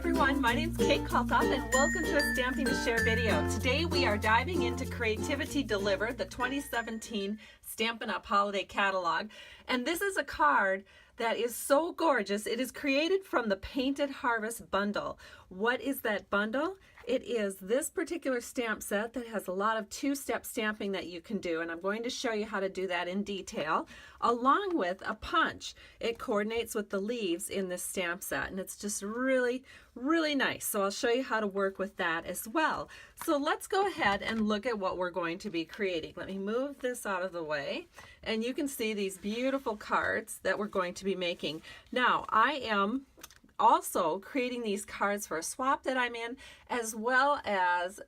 everyone, my name is Kate Kalthoff and welcome to a Stamping to Share video. Today we are diving into Creativity Delivered, the 2017 Stampin' Up! Holiday Catalog. And this is a card that is so gorgeous. It is created from the Painted Harvest bundle. What is that bundle? It is this particular stamp set that has a lot of two-step stamping that you can do, and I'm going to show you how to do that in detail, along with a punch. It coordinates with the leaves in this stamp set, and it's just really, really nice. So I'll show you how to work with that as well. So let's go ahead and look at what we're going to be creating. Let me move this out of the way, and you can see these beautiful cards that we're going to be making. Now, I am also creating these cards for a swap that I'm in, as well as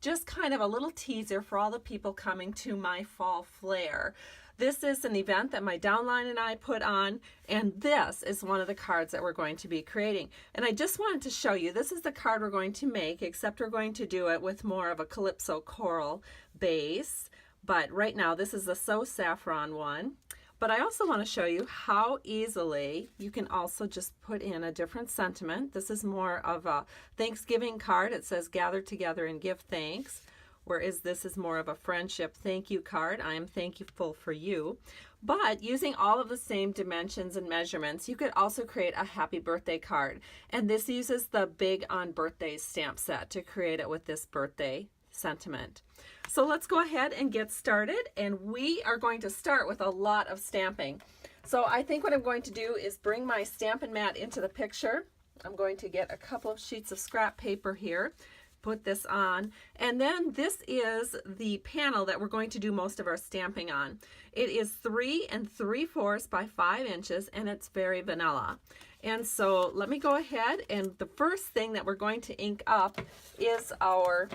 just kind of a little teaser for all the people coming to my fall flare. This is an event that my downline and I put on, and this is one of the cards that we're going to be creating. And I just wanted to show you, this is the card we're going to make, except we're going to do it with more of a Calypso coral base. But right now, this is the So Saffron one. But I also want to show you how easily you can also just put in a different sentiment. This is more of a Thanksgiving card. It says gather together and give thanks, whereas this is more of a friendship thank you card. I am thankful for you. But using all of the same dimensions and measurements, you could also create a happy birthday card. And this uses the Big on Birthdays stamp set to create it with this birthday sentiment. So let's go ahead and get started, and we are going to start with a lot of stamping. So I think what I'm going to do is bring my Stampin' mat into the picture. I'm going to get a couple of sheets of scrap paper here, put this on, and then this is the panel that we're going to do most of our stamping on. It is 3 3/4 by 5 inches, and it's very vanilla. And so let me go ahead, and the first thing that we're going to ink up is our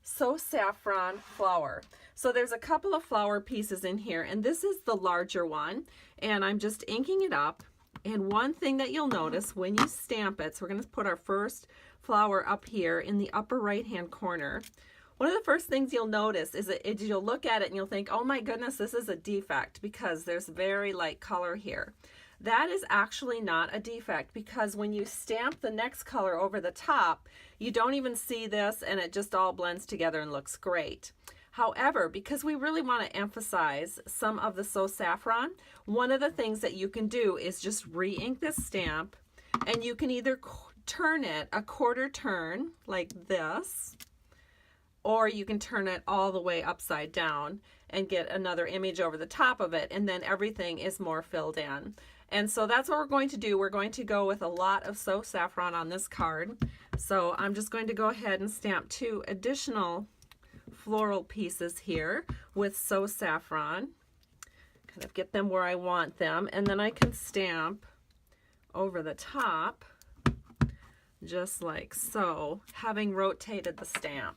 So Saffron flower. So there's a couple of flower pieces in here, and this is the larger one, and I'm just inking it up. And one thing that you'll notice when you stamp it, so we're going to put our first flower up here in the upper right hand corner. One of the first things you'll notice is that you'll look at it and you'll think, oh my goodness, this is a defect because there's very light color here. That is actually not a defect, because when you stamp the next color over the top, you don't even see this, and it just all blends together and looks great. However, because we really want to emphasize some of the So Saffron, one of the things that you can do is just re-ink this stamp, and you can either turn it a quarter turn like this, or you can turn it all the way upside down and get another image over the top of it, and then everything is more filled in. And so that's what we're going to do. We're going to go with a lot of So Saffron on this card. So I'm just going to go ahead and stamp 2 additional floral pieces here with So Saffron. Kind of get them where I want them, and then I can stamp over the top just like so, having rotated the stamp.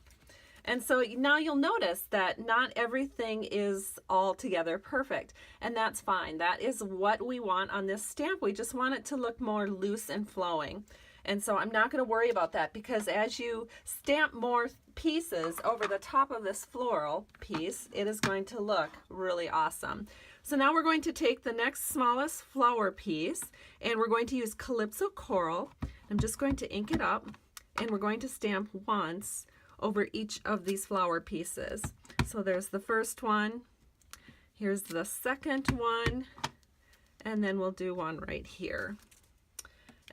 And so now you'll notice that not everything is all together perfect, and that's fine. That is what we want on this stamp. We just want it to look more loose and flowing. And so I'm not going to worry about that, because as you stamp more pieces over the top of this floral piece, it is going to look really awesome. So now we're going to take the next smallest flower piece, and we're going to use Calypso Coral. I'm just going to ink it up, and we're going to stamp once over each of these flower pieces. So there's the first one, here's the second one, and then we'll do one right here.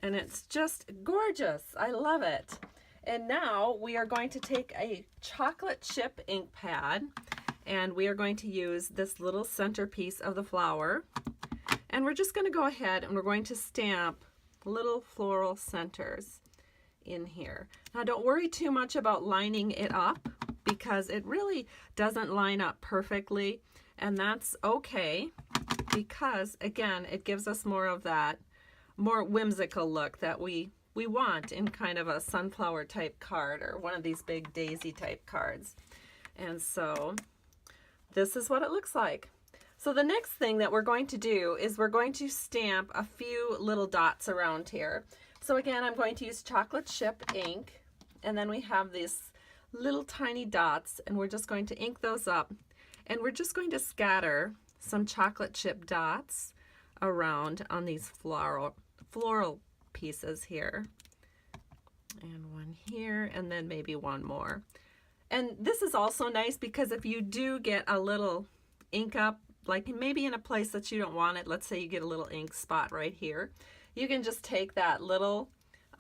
And it's just gorgeous. I love it. And now we are going to take a chocolate chip ink pad, and we are going to use this little centerpiece of the flower, and we're just going to go ahead and we're going to stamp little floral centers in here. Now don't worry too much about lining it up, because it really doesn't line up perfectly, and that's okay, because again, it gives us more of that more whimsical look that we want in kind of a sunflower type card, or one of these big daisy type cards. And so this is what it looks like. So the next thing that we're going to do is we're going to stamp a few little dots around here. So again, I'm going to use chocolate chip ink, and then we have these little tiny dots, and we're just going to ink those up, and we're just going to scatter some chocolate chip dots around on these floral pieces here. and one here, and then maybe one more. And this is also nice because if you do get a little ink up, like maybe in a place that you don't want it, let's say you get a little ink spot right here, you can just take that little,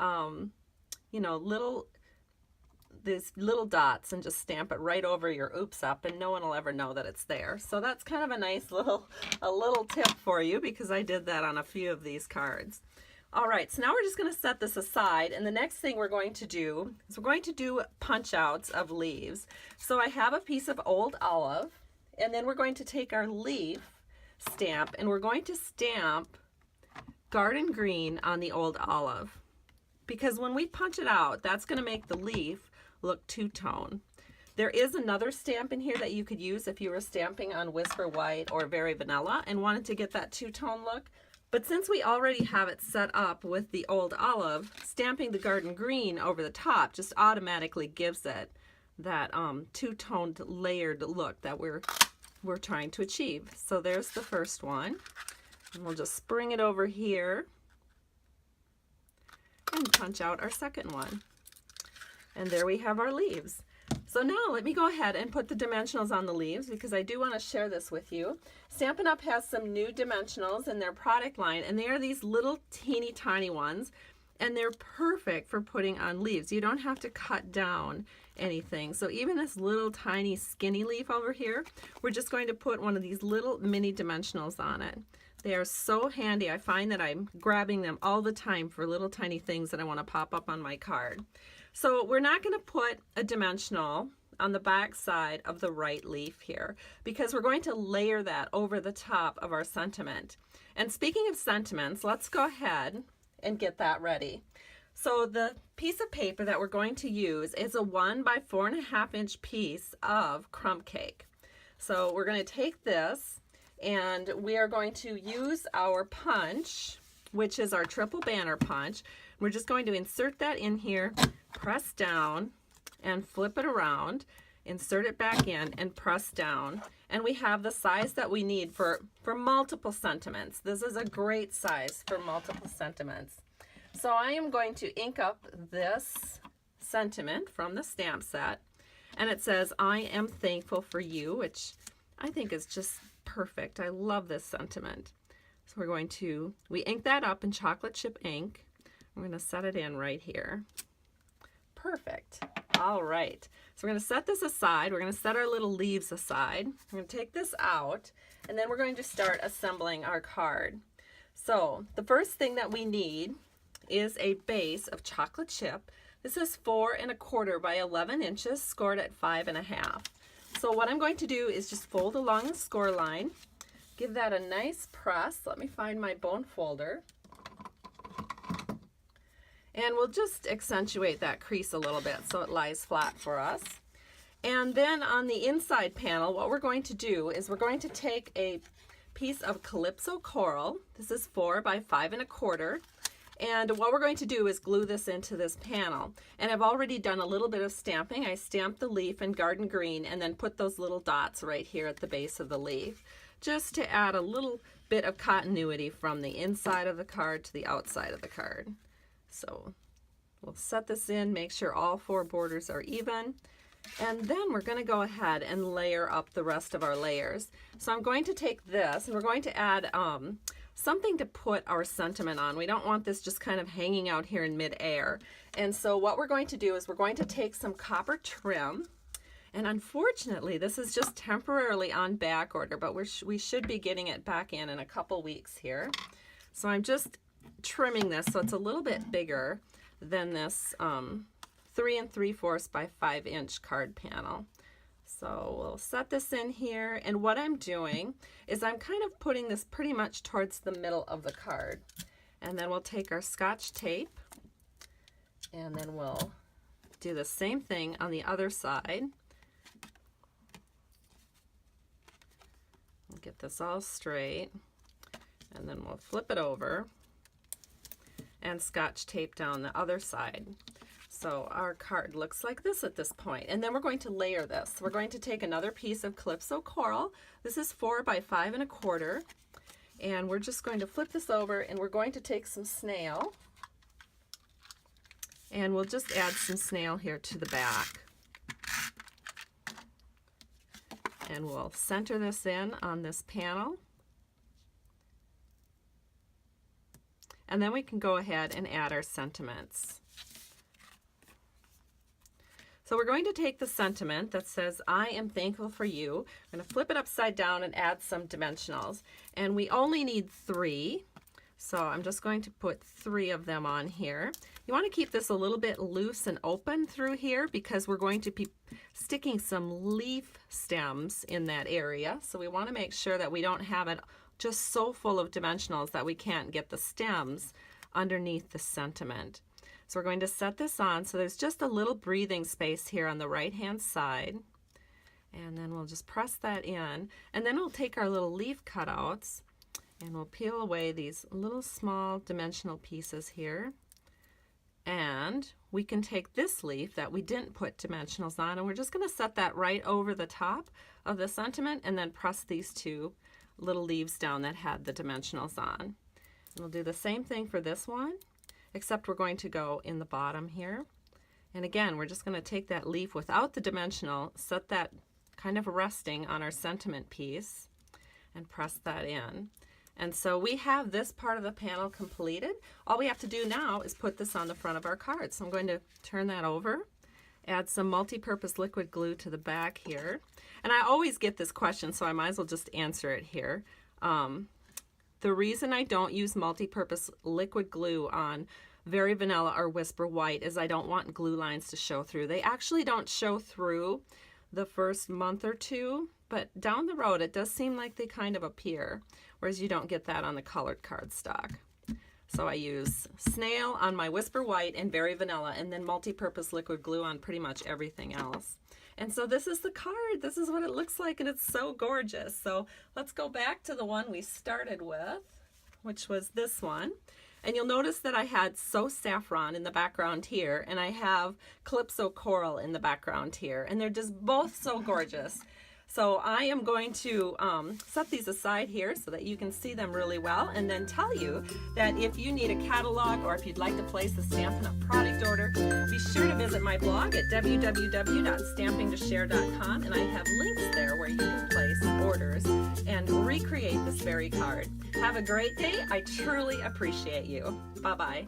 you know, these little dots and just stamp it right over your oops up, and no one will ever know that it's there. So that's kind of a nice little tip for you, because I did that on a few of these cards. All right, so now we're just going to set this aside, and the next thing we're going to do is we're going to do punch outs of leaves. So I have a piece of old olive, and then we're going to take our leaf stamp and we're going to stamp garden green on the old olive, because when we punch it out, that's going to make the leaf look two-tone. There is another stamp in here that you could use if you were stamping on Whisper White or Very Vanilla and wanted to get that two-tone look. But since we already have it set up with the old olive, stamping the garden green over the top just automatically gives it that two-toned layered look that we're trying to achieve. So there's the first one, and we'll just spring it over here and punch out our second one. And there we have our leaves. So now let me go ahead and put the dimensionals on the leaves, because I do want to share this with you. Stampin' Up! Has some new dimensionals in their product line, and they are these little teeny tiny ones, and they're perfect for putting on leaves. You don't have to cut down anything. So even this little tiny skinny leaf over here, we're just going to put one of these little mini dimensionals on it. They are so handy. I find that I'm grabbing them all the time for little tiny things that I want to pop up on my card. So we're not going to put a dimensional on the back side of the right leaf here, because we're going to layer that over the top of our sentiment. And speaking of sentiments, let's go ahead and get that ready. So the piece of paper that we're going to use is a 1 by 4.5 inch piece of crumb cake. So we're going to take this and we are going to use our punch, which is our triple banner punch. We're just going to insert that in here, press down and flip it around, insert it back in and press down. And we have the size that we need for multiple sentiments. This is a great size for multiple sentiments. So I am going to ink up this sentiment from the stamp set, and it says, "I am thankful for you," which I think is just perfect. I love this sentiment. So we ink that up in chocolate chip ink. I'm going to set it in right here. Perfect. All right. So we're going to set this aside. We're going to set our little leaves aside. We're going to take this out, and then we're going to start assembling our card. So the first thing that we need is a base of chocolate chip. This is 4 1/4 by 11 inches, scored at 5 1/2. So what I'm going to do is just fold along the score line, give that a nice press. Let me find my bone folder. And we'll just accentuate that crease a little bit so it lies flat for us. And then on the inside panel, what we're going to do is we're going to take a piece of Calypso Coral. This is 4 by 5 1/4. And what we're going to do is glue this into this panel. And I've already done a little bit of stamping. I stamped the leaf in garden green and then put those little dots right here at the base of the leaf, just to add a little bit of continuity from the inside of the card to the outside of the card. So we'll set this in, make sure all 4 borders are even, and then we're going to go ahead and layer up the rest of our layers. So I'm going to take this and we're going to add something to put our sentiment on. We don't want this just kind of hanging out here in midair. And so what we're going to do is we're going to take some copper trim, and unfortunately this is just temporarily on back order, but we should be getting it back in a couple weeks here. So I'm just trimming this so it's a little bit bigger than this 3 3/4 by 5 inch card panel. So we'll set this in here, and what I'm doing is I'm kind of putting this pretty much towards the middle of the card. And then we'll take our Scotch tape, and then we'll do the same thing on the other side. We'll get this all straight, and then we'll flip it over and Scotch tape down the other side. So our card looks like this at this point. And then we're going to layer this. We're going to take another piece of Calypso Coral. This is 4 by 5 1/4. And we're just going to flip this over, and we're going to take some snail. And we'll just add some snail here to the back. And we'll center this in on this panel. And then we can go ahead and add our sentiments. So we're going to take the sentiment that says, I am thankful for you. I'm going to flip it upside down and add some dimensionals. And we only need 3. So I'm just going to put 3 of them on here. You want to keep this a little bit loose and open through here because we're going to be sticking some leaf stems in that area. So we want to make sure that we don't have it just so full of dimensionals that we can't get the stems underneath the sentiment. So we're going to set this on so there's just a little breathing space here on the right hand side. And then we'll just press that in. And then we'll take our little leaf cutouts and we'll peel away these little small dimensional pieces here. And we can take this leaf that we didn't put dimensionals on and we're just going to set that right over the top of the sentiment and then press these 2 little leaves down that had the dimensionals on. And we'll do the same thing for this one, except we're going to go in the bottom here. And again, we're just going to take that leaf without the dimensional, set that kind of resting on our sentiment piece, and press that in. And so we have this part of the panel completed. All we have to do now is put this on the front of our card. So I'm going to turn that over, add some multi-purpose liquid glue to the back here. And I always get this question, so I might as well just answer it here. The reason I don't use multi-purpose liquid glue on Very Vanilla or Whisper White is I don't want glue lines to show through. They actually don't show through the first month or 2, but down the road it does seem like they kind of appear, whereas you don't get that on the colored cardstock. So I use Snail on my Whisper White and Very Vanilla, and then multi-purpose liquid glue on pretty much everything else. And so this is the card. This is what it looks like, and it's so gorgeous. So let's go back to the one we started with, which was this one. And you'll notice that I had So Saffron in the background here, and I have Calypso Coral in the background here, and they're just both so gorgeous. So I am going to set these aside here so that you can see them really well, and then tell you that if you need a catalog or if you'd like to place a Stampin' Up! Product order, be sure to visit my blog at www.stampingtoshare.com, and I have links there where you can place orders and recreate this very card. Have a great day. I truly appreciate you. Bye-bye.